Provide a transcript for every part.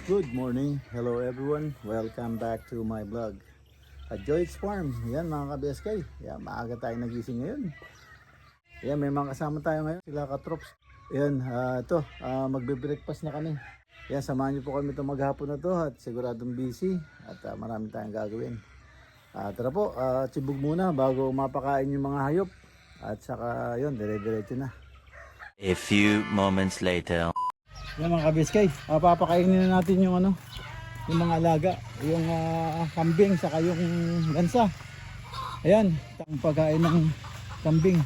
Good morning, hello everyone, welcome back to my vlog at Joy's Farm. Yan mga ka-BSK, yan, maaga tayo nagising ngayon. Yan, may mga kasama tayo ngayon, sila ka-trops. Yan, magbe-breakfast na kami. Yan, samahan niyo po kami itong maghapon na to at siguradong busy at marami tayong gagawin. Tara po, tsibog muna bago mapakain yung mga hayop at saka yun, dire-diretso na. A few moments later. Yan mga ka-BSK, papakainin na natin yung yung mga alaga, yung kambing saka yung gansa. Ayan, ang pagkain ng kambing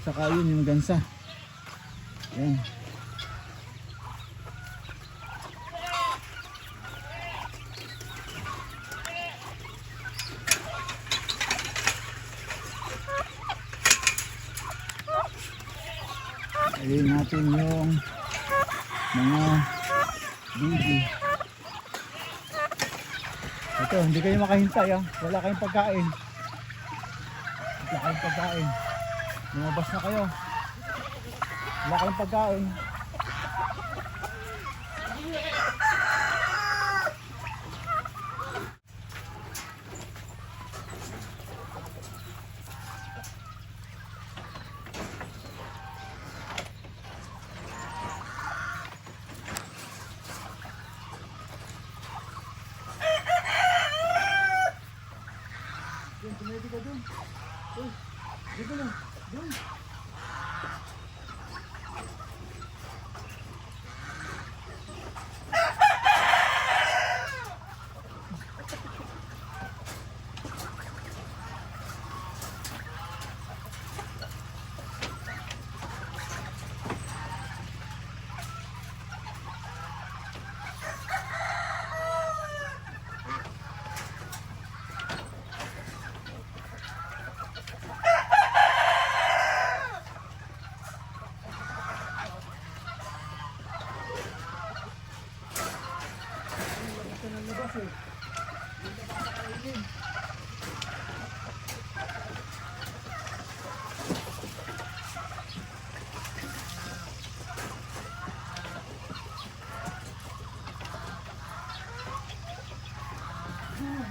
saka yun yung gansa. Ayan. Ayun natin yung mga bibi. Ito, hindi kayo makahintay wala kayong pagkain. Wala kayong pagkain. Lumabas na kayo. Wala kayong pagkain. Tumedi ka dun. Uy, dito lang. Dun.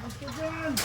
Basta dyan!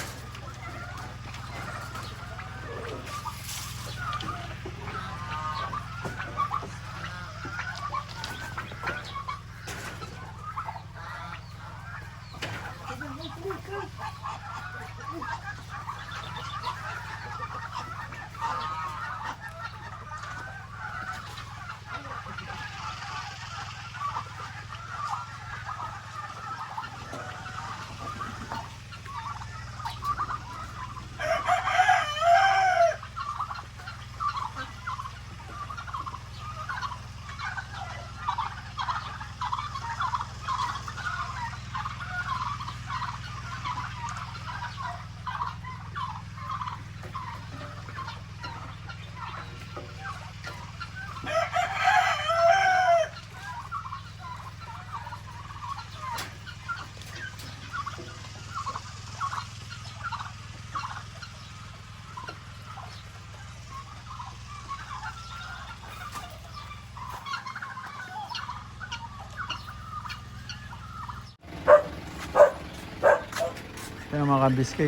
Kaya mga ka-BSK,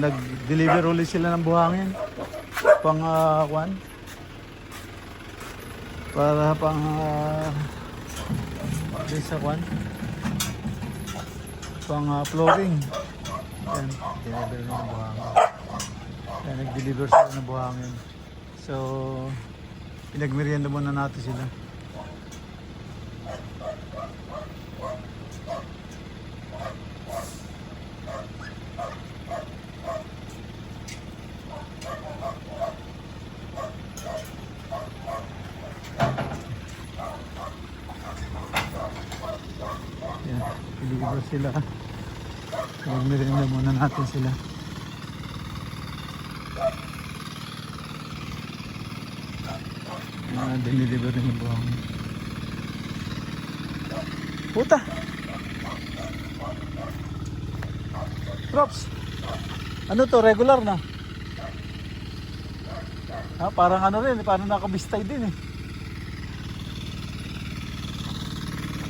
nag-deliver ulit sila ng buhangin pang kwan para pang sa kwan pang flooring. Ayan, deliver ng buhangin. Ayan, nag-deliver sila ng buhangin. So pinagmerienda muna natin sila. Deliver sila. Magmerienda muna natin sila. Dinideliver rin yung buhang. Puta! Props! Ano to? Regular na? Parang ano rin, parang nakabistay din eh.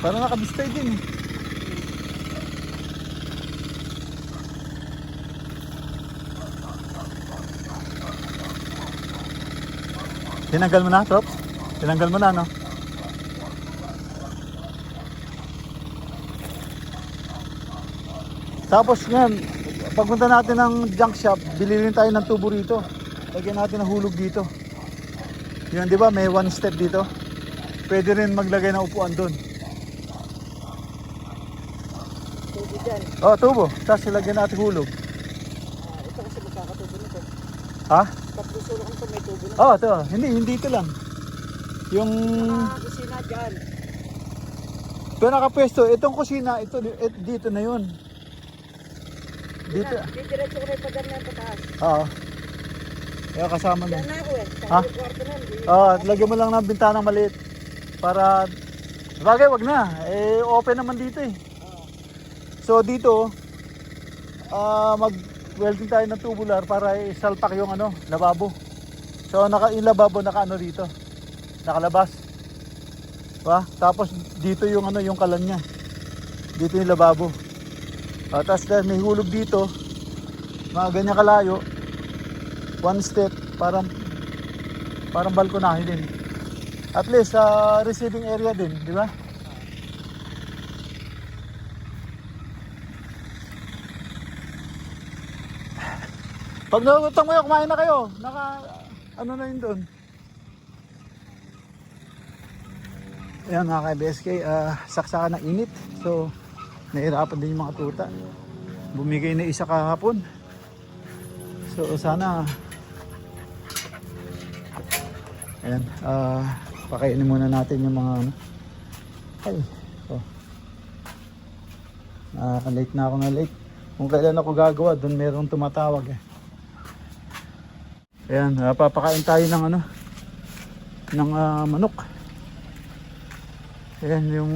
Parang nakabistay din eh. Tinanggal mo na, Trop? Tinanggal mo na, no? Tapos ngayon, pagpunta natin ng junk shop, bili rin tayo ng tubo rito. Lagyan natin ng hulog dito. Yan, di ba? May one step dito. Pwede rin maglagay ng upuan doon. Tubo dyan. Oh, tubo. Tapos ilagyan natin hulog. Ito kasi magkakatubo nito. Ha? Tatlo sulok nito may tubo na. Oh, ito. Hindi ito lang. Yung Kusina dyan. ito nakapwesto. Itong kusina, dito na yun. Dito. Didiretso ko na yung padan na yung pataas. Oo. Kaya kasama na. Diyan na ako eh. Sa Ha? kwarto na. Oh, at lagyan mo lang ng bintanang maliit. Para, bagay, wag na. Open naman dito eh. So dito, mag-welding tayo ng tubular para isalpak yung lababo. So yung lababo naka dito. Nakalabas. Diba? Tapos dito yung yung kalan niya. Dito yung lababo. Tapos may hulog dito. Mga ganyan kalayo. One step, parang balkonahe din. At least receiving area din, di ba? Pag nagutang mo yun, kumain na kayo. Na yun doon. Ayan mga ka-BSK, saksakan ng init. So, nahirapan din yung mga tuta. Bumigay na isa kahapon. So, sana ayan, pakainin muna natin yung mga ay, late na ako late. Kung kailan ako gagawa, doon merong tumatawag eh. Ayan, papakain tayo ng ng manok. Ayan yung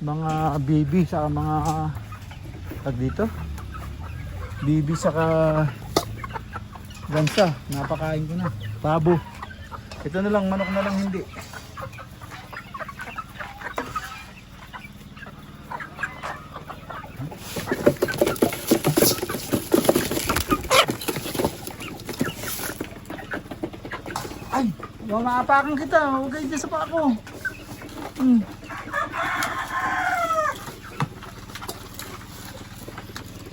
mga baby sa mga dito. Baby saka gansa, napakain ko na. Pabo. Ito na lang, manok na lang hindi. Ay, mamaapakan kita. Huwag kayo dyan sa paa ko.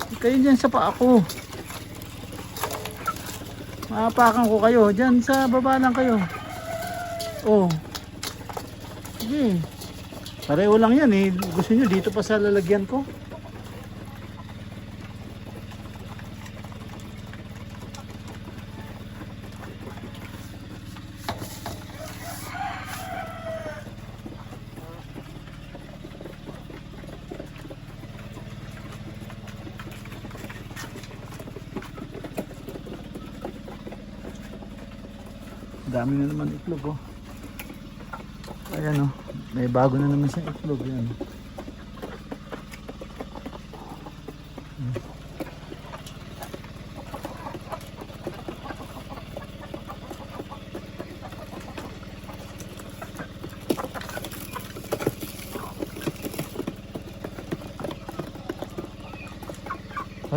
Huwag kayo dyan sa paa ko. Maapakan ko kayo. Dyan sa baba lang kayo. Oh. Sige. Pareho lang yan eh. Gusto nyo dito pa sa lalagyan ko? Dami na naman itlog oh. Ayan oh, may bago na naman siyang itlog yan.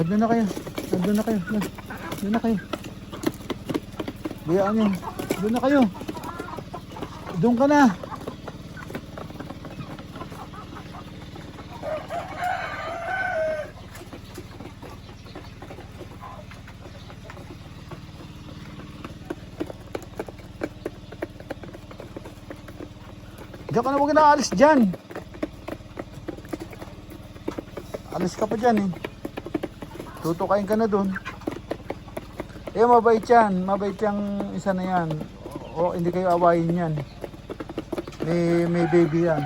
Doon na kayo. Doon na kayo. Doon na kayo. Buyaan niyo. Doon na kayo. Doon ka na. Diyan ka na, huwag na alis dyan. Alis ka pa dyan eh. Tutukain ka na doon. Eh mabait yan. Mabait yung isa na yan. O hindi kayo awayin yan. May baby yan.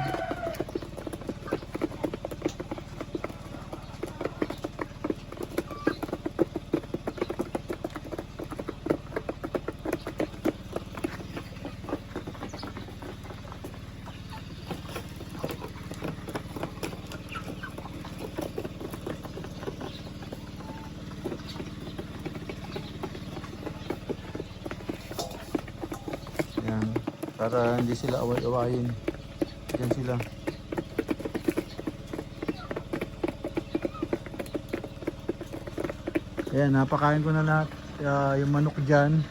Yan. Para hindi sila away-awayin. Diyan sila. Ayan, napakain ko na lahat. Yung manok dyan.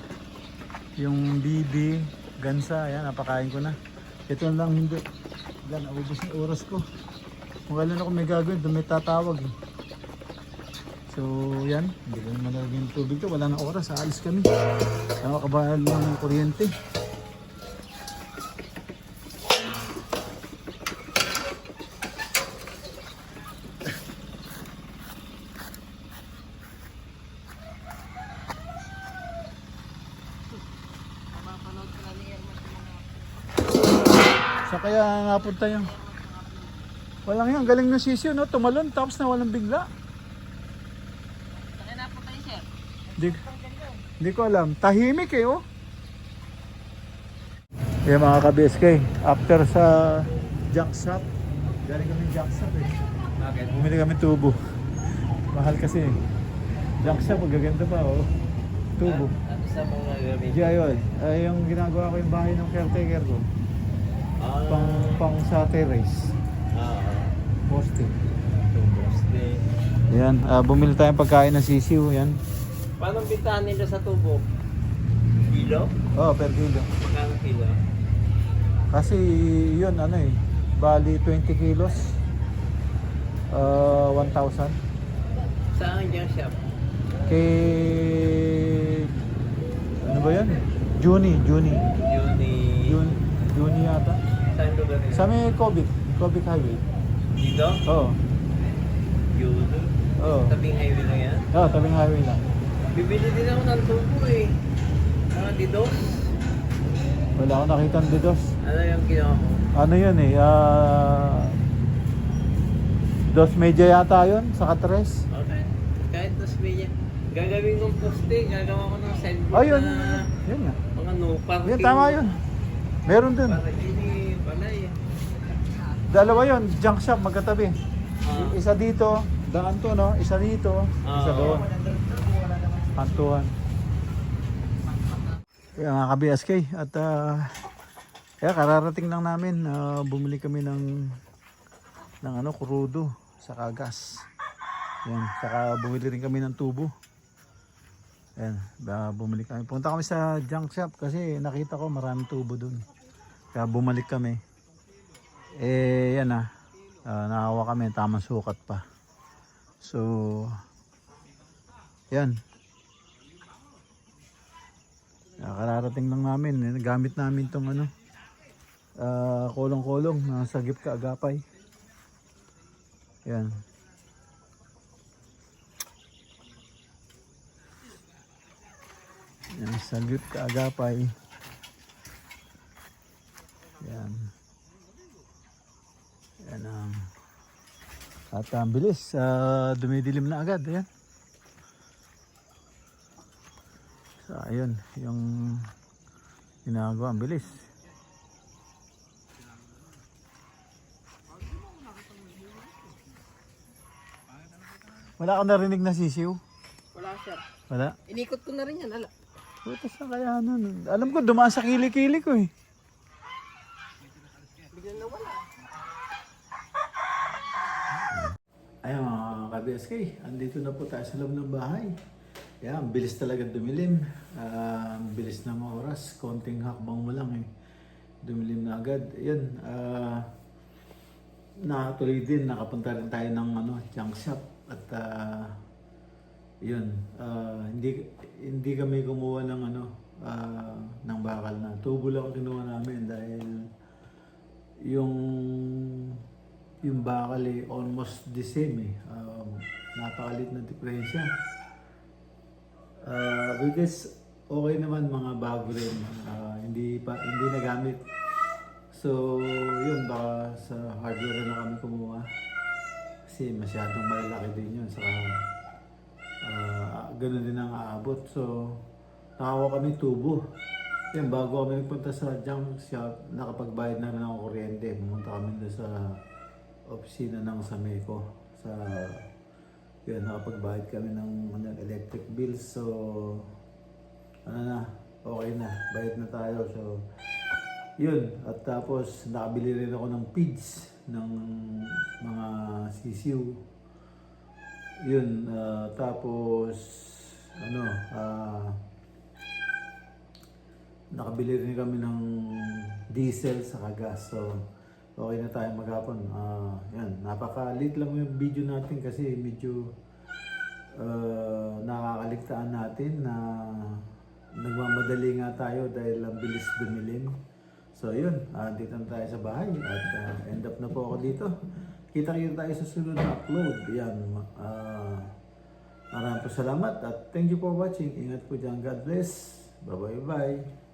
yung bibi, gansa, ayan, napakain ko na. Ito lang hindi. Yan, naubos yung oras ko. Kung kailan ako may gagawin, doon may tatawag. Eh. So, yan. Hindi ko naman nalagyan ng tubig to. Wala na oras. Aalis kami. Nakakabahal lang ng kuryente. Sa kaya napunta yun. Walang yan. Galing ng sisyo, no? Tumalon tapos na walang bigla. Saan napunta yun, sir? Hindi ko alam. Tahimik eh, oh. Kaya mga ka-BSK, after sa junk shop, galing kami junk shop eh. Bakit? Bumili kami tubo. Mahal kasi eh. Junk shop, magaganda pa, oh. Tubo. Ano sa mga gamit? Giayon. Ay, yung ginagawa ko yung bahay ng caretaker ko. Pang sa terrace. Poste. Poste. Yan, bumili tayong pagkain ng sisiw, yan. Paano bintahan nila sa tubo? Kilo? Oh, per kilo. Magkano kilo? Kasi yun, ano eh, bali 20 kilos. 1,000. Saan dyan shop? Kay, ano ba yan? Juni yata. Saan lugar nila? Sa may Cobic Highway. Dito? Oo. Yun. Oo. Tabing highway lang yan? Oo, tabing highway lang. Bibili din ako ng tubo eh. Didos? Wala akong nakita ng didos. Ano yung ginawa mo? Ano yun eh, dos media yata yun, sa katres. Okay. Kahit tas media. Gagawin kong poste, gagawa ko ng signboard Oh, yun. na Yun nga. mga no parking. Yun, tama yun. Meron dun. Para hindi palay. Dalawa yun, junk shop, magkatabi. Ah. Isa dito, daan to no, isa dito, isa doon. Kantuan. Kaya mga ka-BSK at kaya kararating lang namin, bumili kami ng ano, kurudo sa gas. Yan, saka bumili rin kami ng tubo. Yan, bumili kami. Punta kami sa junk shop kasi nakita ko maraming tubo doon. Kaya bumalik kami. Eh, yan nakawa kami, tamang sukat pa. So, yan. Kararating lang namin. Gamit namin tong ano, kolong-kolong na sagip kaagapay. Yan. Yan, sagip kaagapay. Yan. Yan ang at ang bilis, dumidilim na agad. Ayan. So, ayun, yung ginagawa, ang bilis. Wala akong narinig na sisiw? Wala sir. Wala? Inikot ko na rin yan. Ala. Putas na kaya nun. Alam ko, dumaan sa kili-kili ko eh. Biglang nawala. Ayan mga ka-BSK, andito na po tayo sa loob ng bahay. Yan, bilis talaga dumilim. Bilis ng oras, konting hakbang mo lang eh. Dumilim na agad. Ayan, nakatuloy din, nakapunta rin tayo ng junk shop. At yun, hindi kami kumuha ng ng bakal na. Tubo lang ang kinuha namin dahil yung bakal eh, almost the same eh. Napakalit na diferensya. Which is okay naman, mga bago rin. Hindi nagamit. So, yun, baka sa hardware na kami kumuha. Kasi masyadong malaki din yun. Saka, ganun din ang aabot. So, nakawa kami tubo. Yan, bago kami nagpunta sa junk shop, nakapagbayad na rin ako kuryente. Pumunta kami doon sa opisina ng Sameco. Yun, nakapagbayad kami ng electric bills. So, okay na. Bayad na tayo. So, yun. At tapos, nakabili rin ako ng feeds ng mga sisiw. Yun. Tapos, nakabili rin kami ng diesel sa gas. So, okay na tayo maghapon. Yan, napaka-late lang yung video natin kasi medyo nakakaligtaan natin na nagmamadali nga tayo dahil ang bilis dumilin. So yun, dito na tayo sa bahay at end up na po ako dito. Kita-kita tayo sa sunod na upload. Yan, maraming salamat at thank you for watching. Ingat po dyan. God bless. Bye-bye.